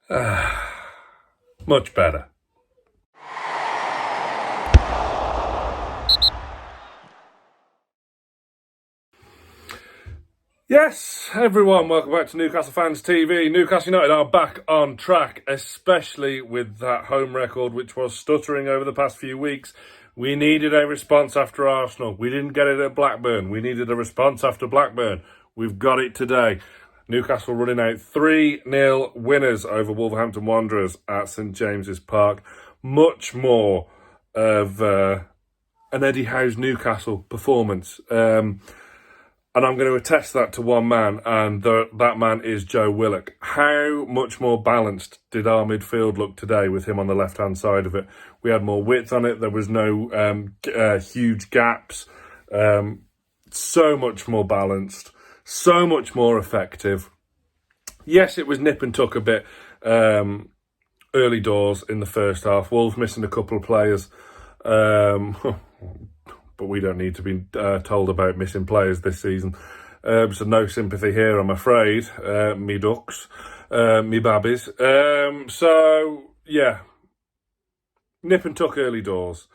Much better. Yes, everyone, welcome back to Newcastle Fans TV. Newcastle United are back on track, especially with that home record, which was stuttering over the past few weeks. We needed a response after Arsenal. We didn't get it at Blackburn. We needed a response after Blackburn. We've got it today. Newcastle running out 3-0 winners over Wolverhampton Wanderers at St James's Park. Much more of an Eddie Howe's Newcastle performance. And I'm going to attest that to one man, and that man is Joe Willock. How much more balanced did our midfield look today with him on the left-hand side of it? We had more width on it. There was no huge gaps. So much more balanced. So much more effective. Yes, it was nip and tuck a bit early doors in the first half. Wolves missing a couple of players. But we don't need to be told about missing players this season. So no sympathy here, I'm afraid. Me ducks, me babbies. So, yeah, nip and tuck early doors.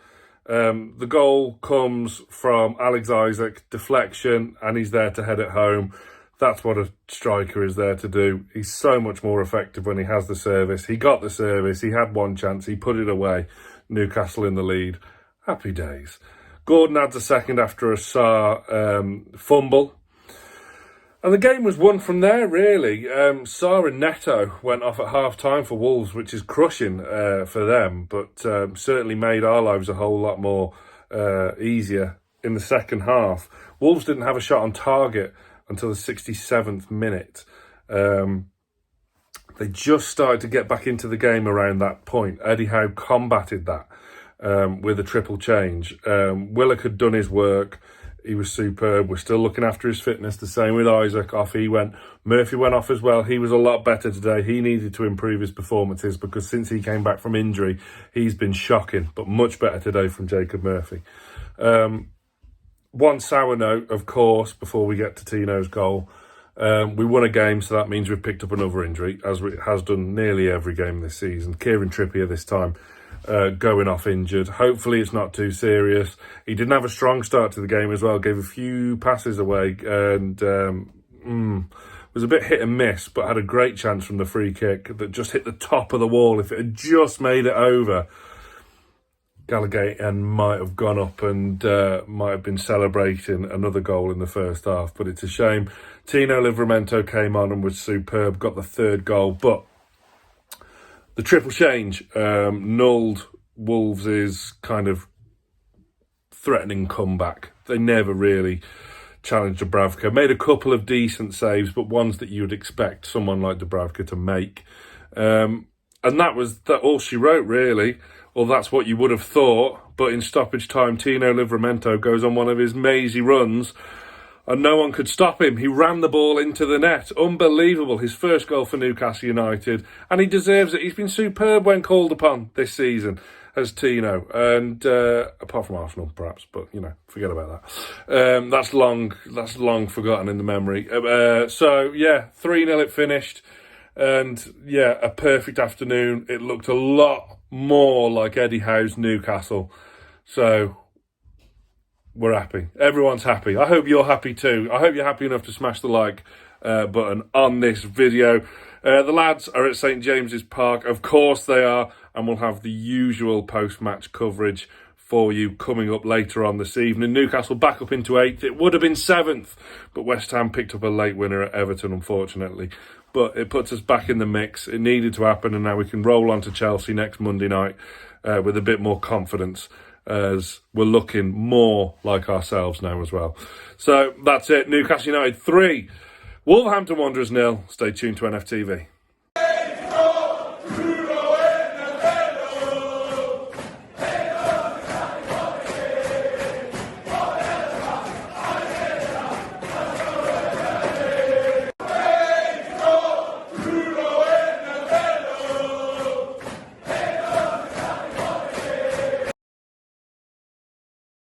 The goal comes from Alex Isaac, deflection, and he's there to head it home. That's what a striker is there to do. He's so much more effective when he has the service. He got the service. He had one chance. He put it away. Newcastle in the lead. Happy days. Gordon adds a second after a Sarr fumble. And the game was won from there, really. Sarr and Neto went off at half-time for Wolves, which is crushing for them, but certainly made our lives a whole lot more easier in the second half. Wolves didn't have a shot on target until the 67th minute. They just started to get back into the game around that point. Eddie Howe combated that. With a triple change. Willock had done his work. He was superb. We're still looking after his fitness. The same with Isaac. Off he went. Murphy went off as well. He was a lot better today. He needed to improve his performances because since he came back from injury, he's been shocking, but much better today from Jacob Murphy. One sour note, of course, before we get to Tino's goal. We won a game, so that means we've picked up another injury, as it has done nearly every game this season. Kieran Trippier this time. Going off injured. Hopefully it's not too serious. He didn't have a strong start to the game as well. Gave a few passes away and was a bit hit and miss, but had a great chance from the free kick that just hit the top of the wall. If it had just made it over, Gallagher might have gone up and might have been celebrating another goal in the first half. But it's a shame. Tino Livramento came on and was superb. Got the third goal, but the triple change nulled Wolves' kind of threatening comeback. They never really challenged Dubravka. Made a couple of decent saves, but ones that you would expect someone like Dubravka to make. And that was all she wrote, really. Or that's what you would have thought. But in stoppage time, Tino Livramento goes on one of his mazy runs, and no one could stop him. He ran the ball into the net. Unbelievable. His first goal for Newcastle United. And he deserves it. He's been superb when called upon this season as Tino. And apart from Arsenal, perhaps. But, you know, forget about that. That's long forgotten in the memory. So, yeah, 3-0 it finished. And, yeah, a perfect afternoon. It looked a lot more like Eddie Howe's Newcastle. So we're happy. Everyone's happy. I hope you're happy too. I hope you're happy enough to smash the like button on this video. The lads are at St James's Park. Of course they are. And we'll have the usual post-match coverage for you coming up later on this evening. Newcastle back up into 8th. It would have been 7th, but West Ham picked up a late winner at Everton, unfortunately. But it puts us back in the mix. It needed to happen, and now we can roll on to Chelsea next Monday night with a bit more confidence, as we're looking more like ourselves now as well. So that's it. Newcastle United 3, Wolverhampton Wanderers 0. Stay tuned to NFTV.